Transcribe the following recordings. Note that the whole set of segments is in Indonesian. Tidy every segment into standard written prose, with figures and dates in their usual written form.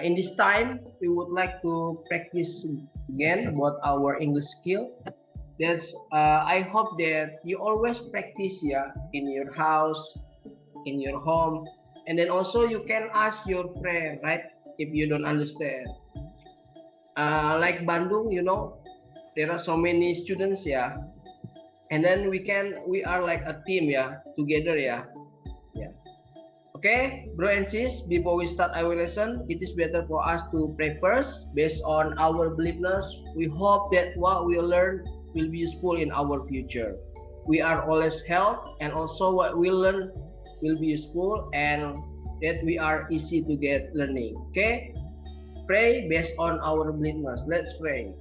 In this time, we would like to practice again about our English skill. That's I hope that you always practice in your house, in your home, and then also you can ask your friend, right? If you don't understand, like Bandung, there are so many students, and then we are like a team, together, yeah. Okay, bro and sis, before we start our lesson, it is better for us to pray first. Based on our beliefness, we hope that what we learn will be useful in our future. We are always helped, and also what we learn will be useful, and that we are easy to get learning. Okay, pray based on our beliefness. Let's pray.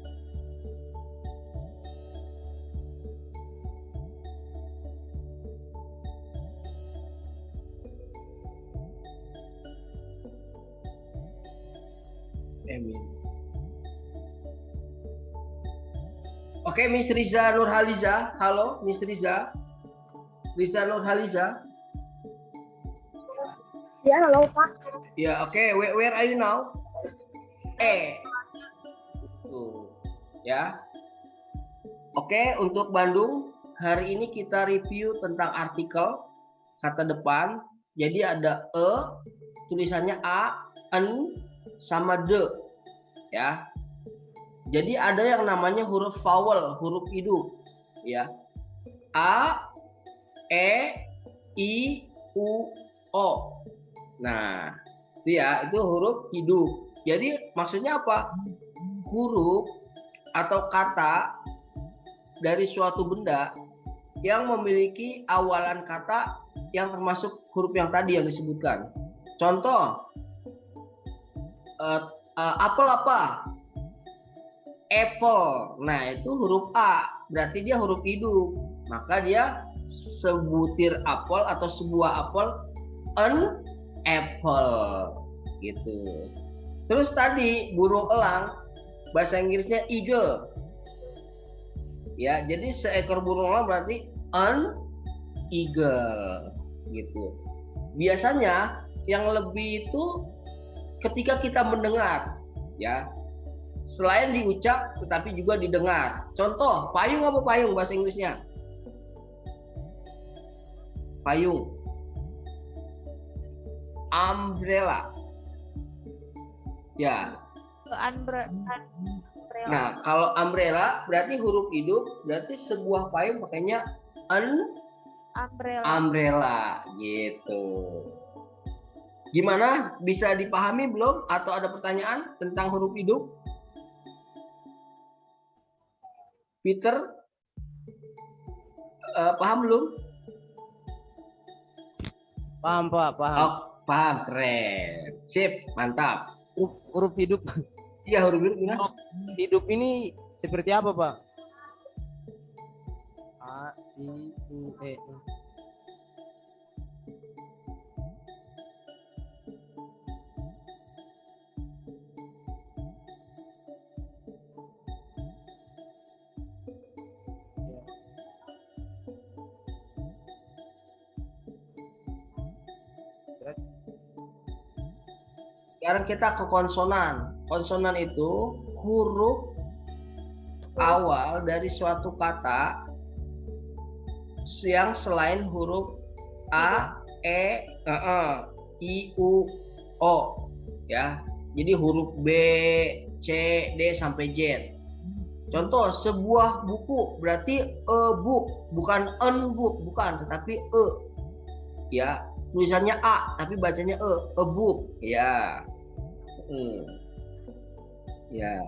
Amin. Oke, Miss Riza Nurhaliza. Halo, Miss Riza. Riza Nurhaliza. Ya, halo Pak. Ya, oke. Where are you now? Tuh, ya. Oke, untuk Bandung, hari ini kita review tentang artikel kata depan. Jadi ada tulisannya a, en, sama de, ya. Jadi ada yang namanya huruf vowel, huruf hidup, ya. A, E, I, U, O. Nah, itu huruf hidup. Jadi maksudnya apa? Huruf atau kata dari suatu benda yang memiliki awalan kata yang termasuk huruf yang tadi yang disebutkan. Contoh, apel apa? Apple. Nah, itu huruf A, berarti dia huruf hidup. Maka dia sebutir apel atau sebuah apel, an apple, gitu. Terus tadi burung elang, bahasa Inggrisnya eagle. Ya, jadi seekor burung elang berarti an eagle, gitu. Biasanya yang lebih itu ketika kita mendengar, ya, selain diucap tetapi juga didengar. Contoh, payung apa payung bahasa Inggrisnya? Payung. Umbrella. Ya. Nah, kalau umbrella berarti huruf hidup, berarti sebuah payung pakainya umbrella, gitu. Gimana? Bisa dipahami belum? Atau ada pertanyaan tentang huruf hidup? Peter, paham belum? Paham Pak, paham. Oh, paham, keren. Sip, mantap. Huruf hidup. Iya, huruf hidup gimana? Hidup ini seperti apa Pak? A, I, U, E. Sekarang kita ke konsonan. Konsonan itu huruf awal dari suatu kata yang selain huruf A, E, I, U, O, ya. Jadi huruf B, C, D sampai Z. Contoh, sebuah buku berarti a book, bukan an book, bukan, tetapi e. Ya, tulisannya A tapi bacanya a book, ya. Ya.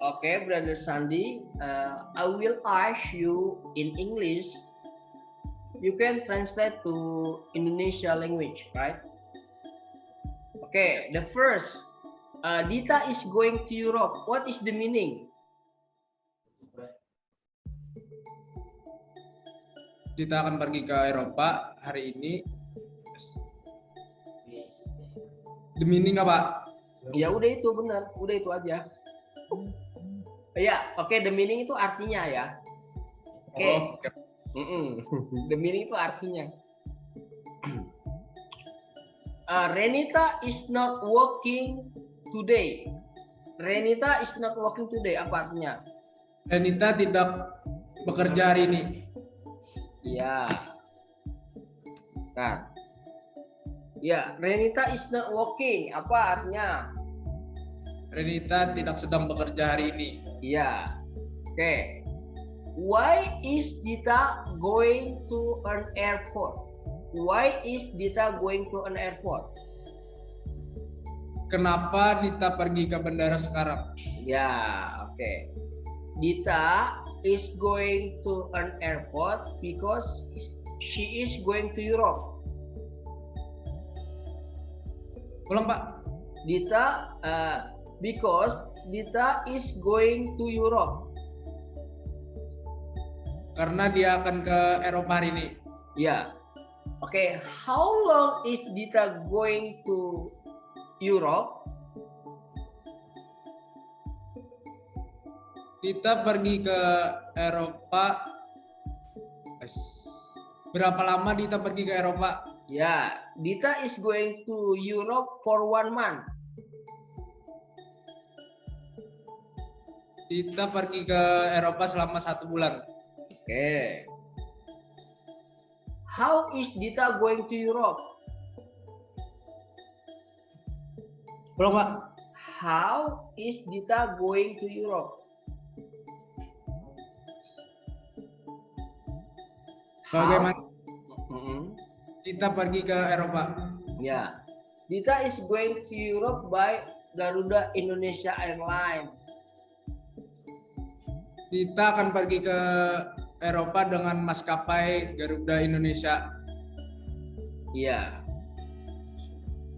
Okay, Brother Sandy, I will ask you in English. You can translate to Indonesia language, right? Okay, the first, Dita is going to Europe. What is the meaning? Dita akan pergi ke Eropa hari ini. The meaning apa? Ya udah itu benar, udah itu aja. Ya, oke, the meaning itu artinya ya. Oke. Oke. The meaning itu artinya. Renita is not working today. Renita is not working today. Apa artinya? Renita tidak bekerja hari ini. Iya. Nah. Ya, Renita is not working. Apa artinya? Renita tidak sedang bekerja hari ini. Iya. Oke. Why is Dita going to an airport? Why is Dita going to an airport? Kenapa Dita pergi ke bandara sekarang? Ya, oke. Dita is going to an airport because she is going to Europe. Ulang, Pak. Dita, because Dita is going to Europe. Karena dia akan ke Eropa hari ini. Ya. Oke, how long is Dita going to Europe? Dita pergi ke Eropa. Berapa lama Dita pergi ke Eropa? Ya, Dita is going to Europe for 1 month. Dita pergi ke Eropa selama 1 bulan. Oke. How is Dita going to Europe? Ulang, Pak. How is Dita going to Europe? Bagaimana Mhm. Dita pergi ke Eropa? Ya, Dita is going to Europe by Garuda Indonesia Airlines. Dita akan pergi ke Eropa dengan maskapai Garuda Indonesia. Iya.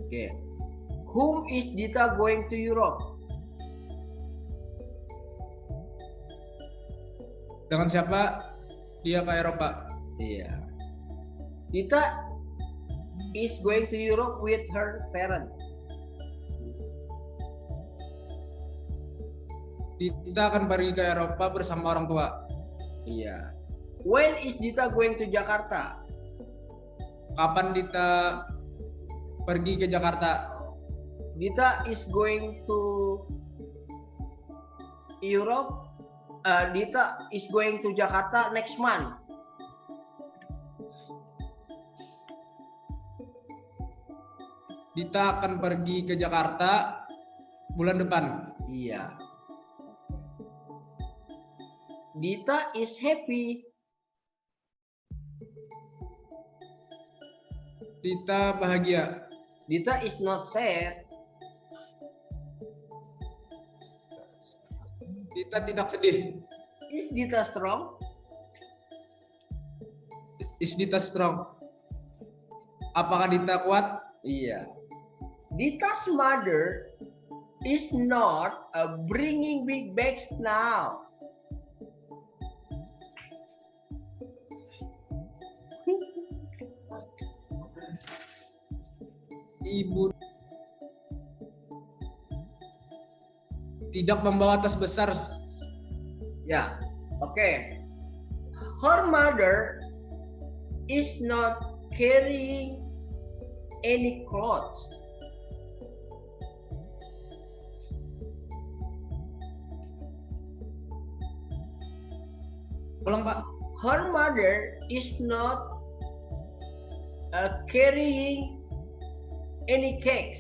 Oke. Whom is Dita going to Europe? Dengan siapa dia ke Eropa? Iya. Dita is going to Europe with her parents. Dita akan pergi ke Eropa bersama orang tua. Iya. When is Dita going to Jakarta? Kapan Dita pergi ke Jakarta? Dita is going to Europe. Dita is going to Jakarta next month. Dita akan pergi ke Jakarta bulan depan. Iya. Dita is happy. Dita bahagia. Dita is not sad. Dita tidak sedih. Is Dita strong? Is Dita strong? Apakah Dita kuat? Iya. Dita's mother is not bringing big bags now. Ibu tidak membawa tas besar. Ya, oke. Her mother is not carrying any clothes. Ulang, Pak. Her mother is not carrying any cakes.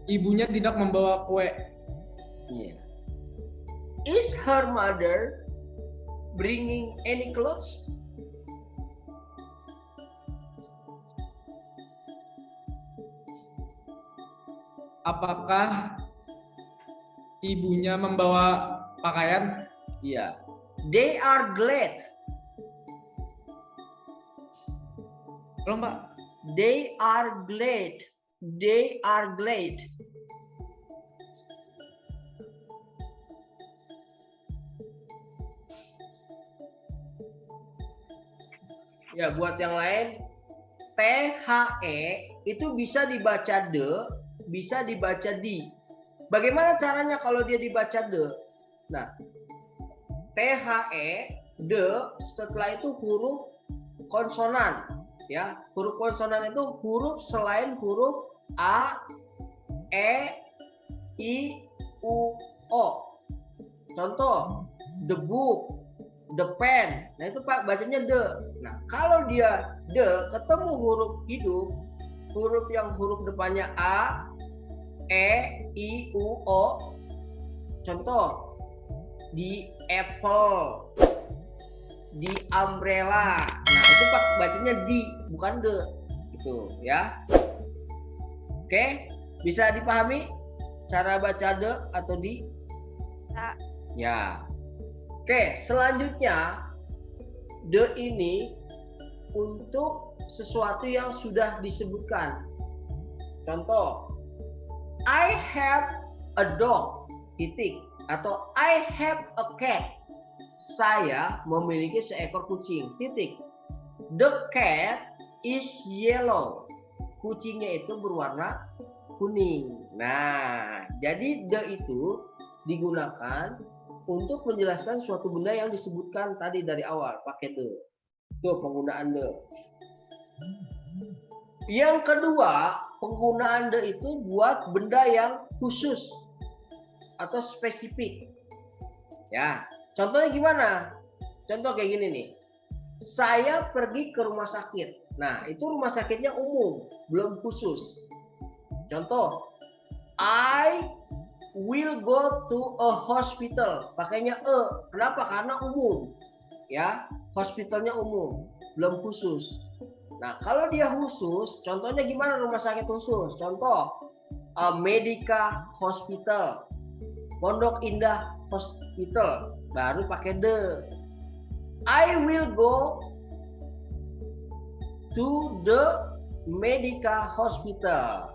Ibunya tidak membawa kue. Yeah. Is her mother bringing any clothes? Apakah ibunya membawa pakaian? Yeah. They are glad. Ulang, Pak. They are glad. They are glad. Ya, buat yang lain, THE itu bisa dibaca de, bisa dibaca di. Bagaimana caranya kalau dia dibaca de? Nah, THE, de, setelah itu huruf konsonan. Ya, huruf konsonan itu huruf selain huruf A, E, I, U, O. Contoh, the book, the pen. Nah itu Pak bacanya de. Nah kalau dia de ketemu huruf hidup, huruf yang huruf depannya A, E, I, U, O. Contoh, di apple, di umbrella. Nah itu Pak bacanya di, bukan de. Gitu ya. Oke, bisa dipahami cara baca de atau di? Ya. Oke, selanjutnya de ini untuk sesuatu yang sudah disebutkan. Contoh, I have a dog, titik, atau I have a cat. Saya memiliki seekor kucing, titik. The cat is yellow. Kucingnya itu berwarna kuning. Nah, jadi de itu digunakan untuk menjelaskan suatu benda yang disebutkan tadi dari awal, pakai de. Itu penggunaan de. Yang kedua, penggunaan de itu buat benda yang khusus atau spesifik. Ya, contohnya gimana? Contoh kayak gini nih. Saya pergi ke rumah sakit. Nah, itu rumah sakitnya umum, belum khusus. Contoh, I will go to a hospital. Pakainya e. Kenapa? Karena umum. Ya, hospitalnya umum, belum khusus. Nah, kalau dia khusus, contohnya gimana rumah sakit khusus? Contoh, Medica Hospital, Pondok Indah Hospital, baru pakai de. I will go to the Medica Hospital.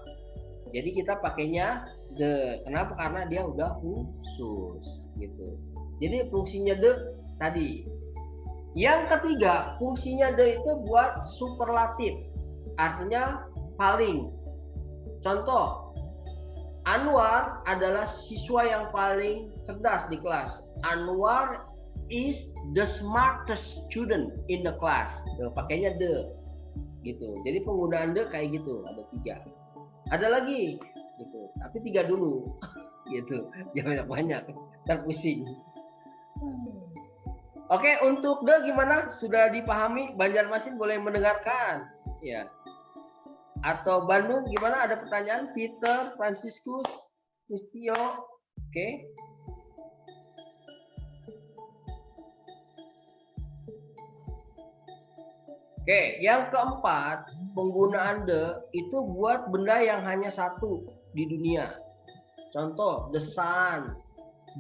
Jadi kita pakainya de. Kenapa? Karena dia udah khusus gitu. Jadi fungsinya de tadi. Yang ketiga, fungsinya de itu buat superlatif. Artinya paling. Contoh, Anwar adalah siswa yang paling cerdas di kelas. Anwar is the smartest student in the class. Tuh, pakainya de. Gitu. Jadi penggunaan de kayak gitu, ada 3. Ada lagi gitu, tapi 3 dulu gitu, jangan banyak, ntar pusing. Oke, untuk de gimana? Sudah dipahami? Banjarmasin boleh mendengarkan ya. Atau Bandung gimana? Ada pertanyaan? Peter, Franciscus, Mustio. Oke. Oke, yang keempat, penggunaan de itu buat benda yang hanya satu di dunia. Contoh, the sun,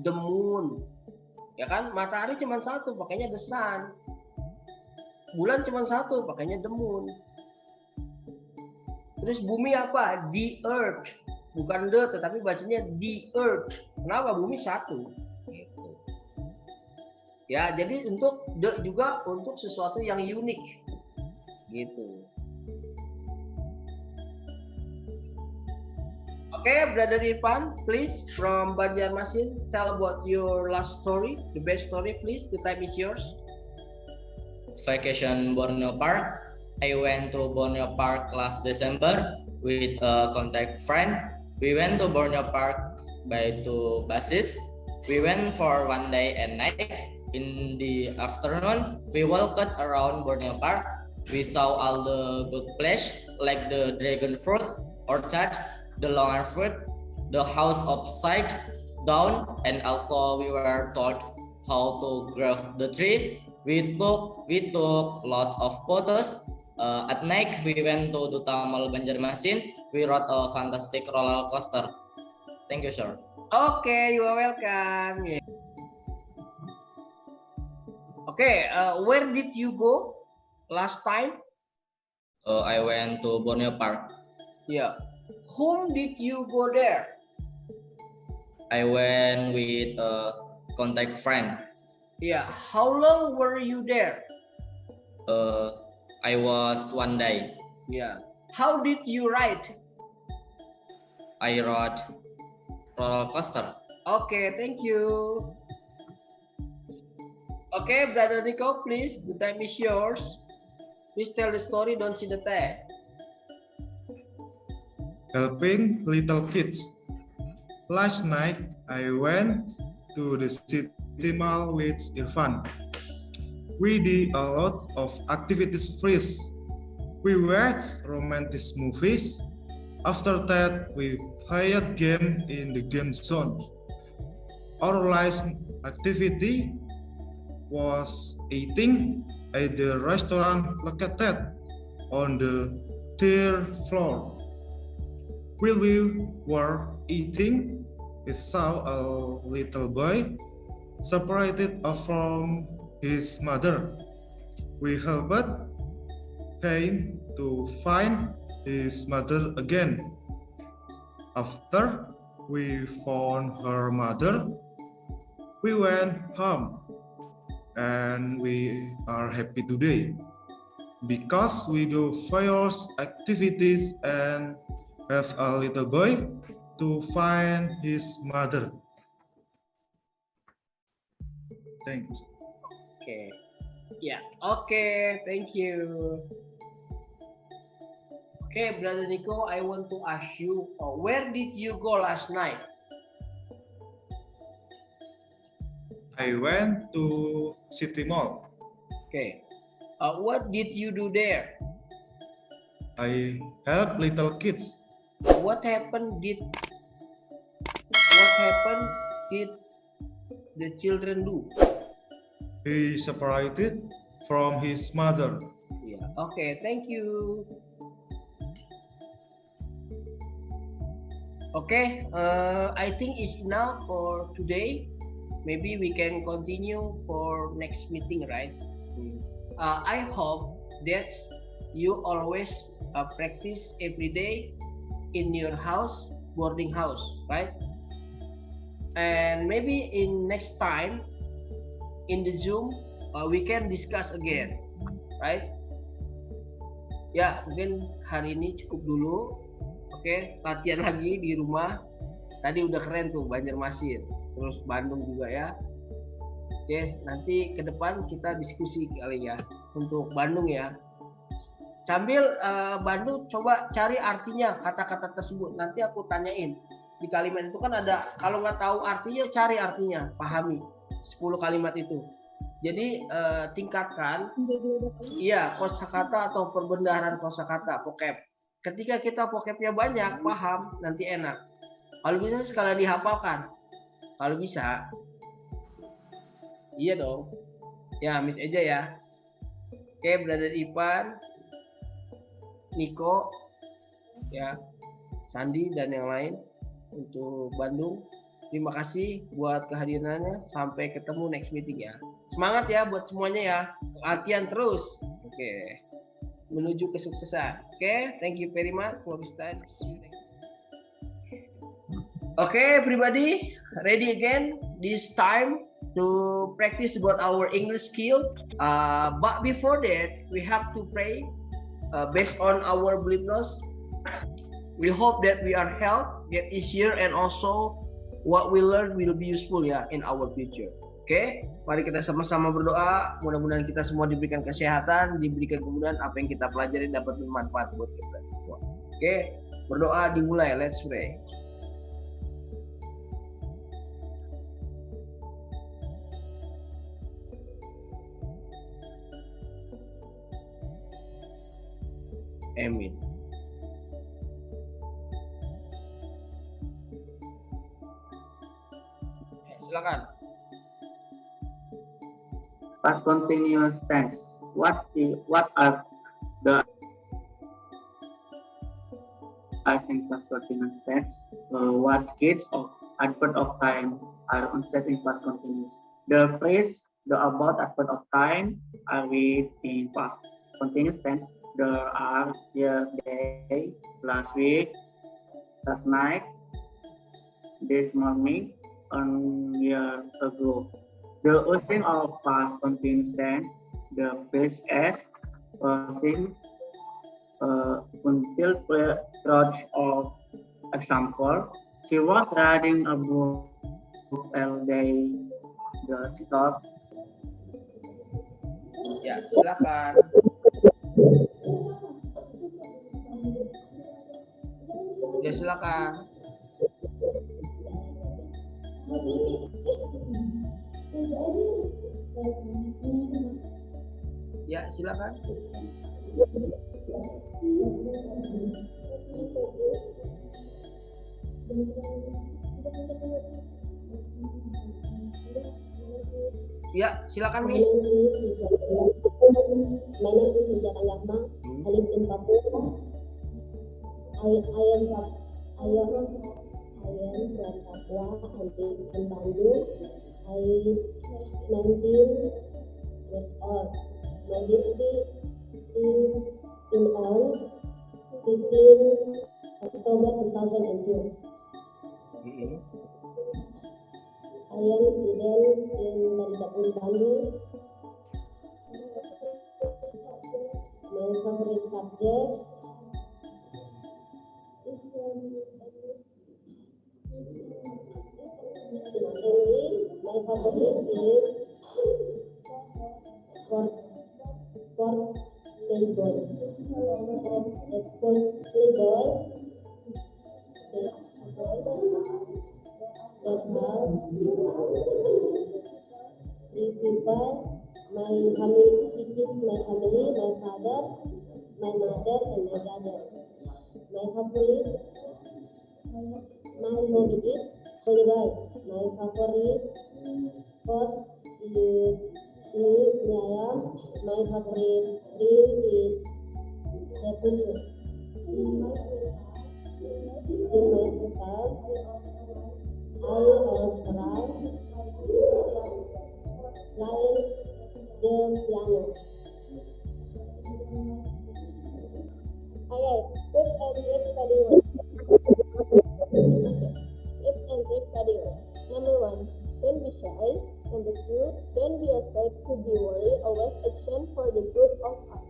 the moon. Ya kan, matahari cuma satu, pakainya the sun. Bulan cuma satu, pakainya the moon. Terus bumi apa? The earth. Bukan the, tetapi bacanya the earth. Kenapa? Bumi satu. Gitu. Ya, jadi untuk the juga untuk sesuatu yang unik. Gitu. Oke, Brother Irfan, please from Banjarmasin, tell about your last story, the best story, please. The time is yours. Vacation Borneo Park. I went to Borneo Park last December with a contact friend. We went to Borneo Park by 2 buses. We went for 1 day and night. In the afternoon, we walked around Borneo Park. We saw all the good places like the dragon fruit orchard, the longan fruit, the house upside down, and also we were taught how to graft the tree. We took lots of photos. At night we went to Duta Mall Banjarmasin. We rode a fantastic roller coaster. Thank you, sir. Okay, you are welcome. Yeah. Okay, where did you go last time? I went to Borneo Park. Yeah. Whom did you go there? I went with a contact friend. Yeah. How long were you there? I was 1 day. Yeah. How did you ride? I rode roller coaster. Okay, thank you. Okay, Brother Nico, please. The time is yours. Please tell the story. Don't see the text. Helping little kids. Last night, I went to the city mall with Irfan. We did a lot of activities first. We watched romantic movies. After that, we played game in the game zone. Our last activity was eating at the restaurant located on the third floor. While we were eating, we saw a little boy separated from his mother. We helped him to find his mother again. After we found her mother, we went home, and we are happy today because we do various activities and have a little boy to find his mother. Thanks. Okay. Yeah. Okay. Thank you. Okay, Brother Nico, I want to ask you, where did you go last night? I went to City Mall. Okay. What did you do there? I help little kids. What happened did the children do? He separated from his mother. Yeah. Okay. Thank you. Okay. I think it's enough for today. Maybe we can continue for next meeting, right? I hope that you always practice every day in your house, boarding house, right? And maybe in next time in the Zoom we can discuss again, right? Ya, mungkin hari ini cukup dulu. Oke, latihan lagi di rumah. Tadi udah keren tuh Banjarmasin, terus Bandung juga ya. Oke, nanti ke depan kita diskusi kali ya untuk Bandung ya. Sambil Bandung coba cari artinya kata-kata tersebut. Nanti aku tanyain. Di kalimat itu kan ada, kalau nggak tahu artinya cari artinya, pahami 10 kalimat itu. Jadi tingkatkan kosakata atau perbendaharaan kosakata, vocab. Ketika kita vocabnya banyak, paham, nanti enak. Kalau bisa sekalian dihafalkan. Kalau bisa. Iya dong. Ya, Miss aja ya. Oke, Brother Ivan, Niko, ya, Sandi dan yang lain untuk Bandung. Terima kasih buat kehadirannya. Sampai ketemu next meeting ya. Semangat ya buat semuanya ya. Latihan terus. Oke. Menuju kesuksesan. Oke, thank you very much for this time. Okay, everybody, ready again this time to practice about our English skill. But before that, we have to pray based on our beliefs. We hope that we are helped, get easier, and also what we learn will be useful ya in our future. Oke, mari kita sama-sama berdoa. Mudah-mudahan kita semua diberikan kesehatan, diberikan kemudahan, apa yang kita pelajari dapat bermanfaat buat kita semua. Oke, berdoa dimulai. Let's pray. Amin. Silakan. Past continuous tense. What are the in past continuous tense? What kids of adverb of time are unset in past continuous? The phrase the about adverb of time are with in past continuous tense. There are yesterday, last week, last night, this morning, a year ago. The using of past continuous tense, the phrase as using until approach of example. She was reading a book all day. The stop Ya, silakan. Ya, silakan. Ya, silakan. Ya, silakan Miss. My name is Nisha Tanggakma. I live in Papua. I am from Papua. I live in Bandung. I 19 years old. My birthday is on 15 October 2002. I am student in Madinapuri, Bandung. My favorite subject is English. My favorite is sport baseball. Baseball. That are three people, my family, my father, my mother, and my brother. My favorite, my hobby is volleyball. My favorite sport is Nyayam. My favorite dream is Nepal. In my house, I also like the piano. Alright, tips and tricks study. Tips and tricks study. Number 1, don't be shy. Number 2, don't be afraid to be worried. Always action for the good of us.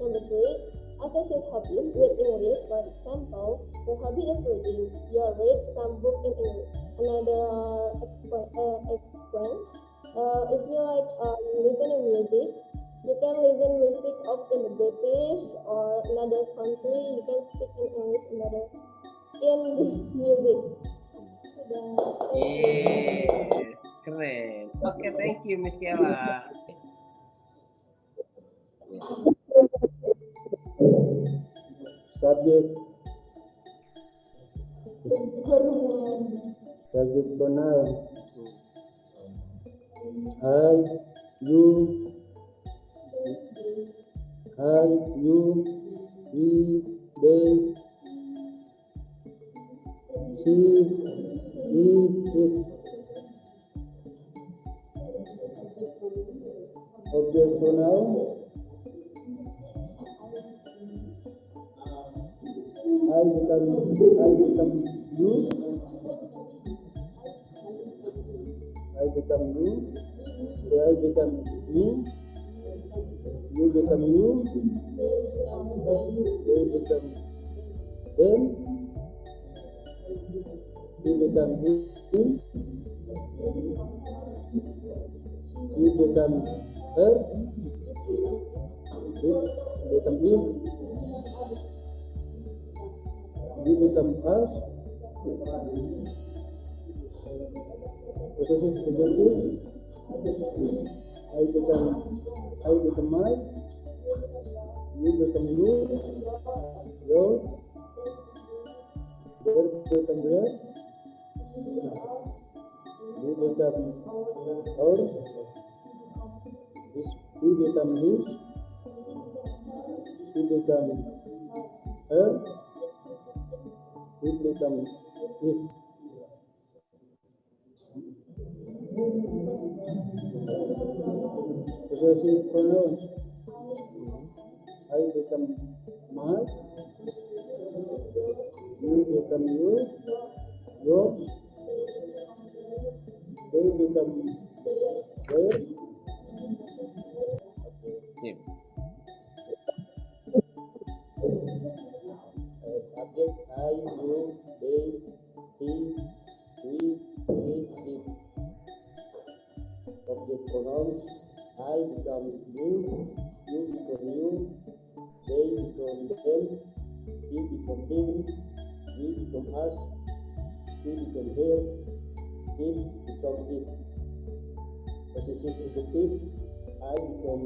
Number 3, associate hobbies with English. For example, your hobby is reading. You read some book in English. Another explain. If you like listening music, you can listen music of in the British or another country. You can speak in English in this music. Yes, keren. Oke, thank you Miss Kela. Subject pronoun. I, you, he, they, she, it. Object pronoun. I become you. I become you. I become me. You become you. They become them. He become him. You become her. It become it. You become us. Possessive adjective. I become I. You become you. Your. There become there. You become her. He become his. He become her. It becomes it. Possessive pronouns. I become my. You become you. Yours. They become their. Sip. Subject I, you, they, he, it. Object pronouns. I become you. you become you, they become them, he become him, we become us, she become her, it become it. Possessive adjective, I become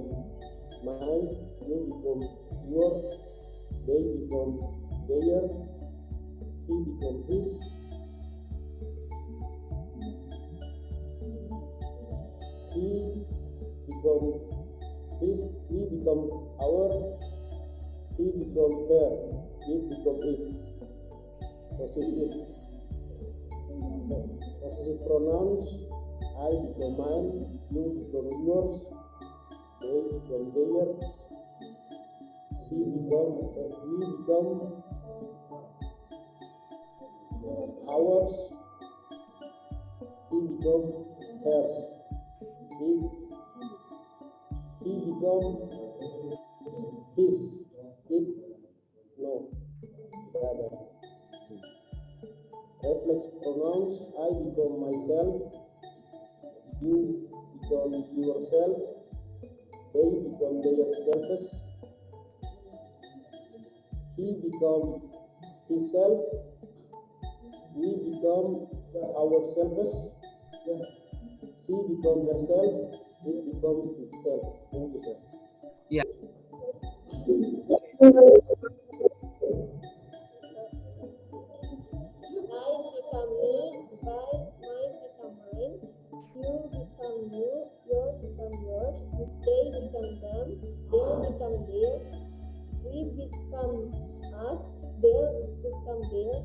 mine, you become yours, they become theirs, he become his, he become his, we become our, he become her, it become it. Possessive pronouns, I become mine, you become yours, they become theirs, she become, we become ours, he become hers, he become his, it, no, rather. Reflex pronouns, I become myself, you become yourself, they become themselves, he become himself, we become ourselves, she become herself, it becomes itself. Thank you, sir. Ya. I become me, mine become mine, you become you, yours become yours, they become them, theirs become theirs, we become us, theirs become theirs,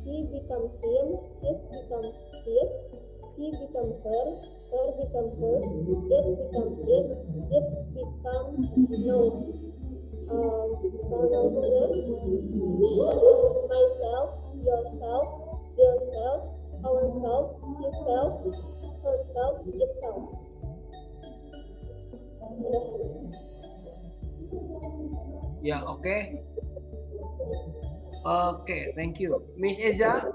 he becomes him, his becomes his, he becomes her becomes hers, it becomes it becomes no. Myself, yourself, theirself, ourself, himself, herself, itself. Ya, oke. Oke, thank you. Miss Eza,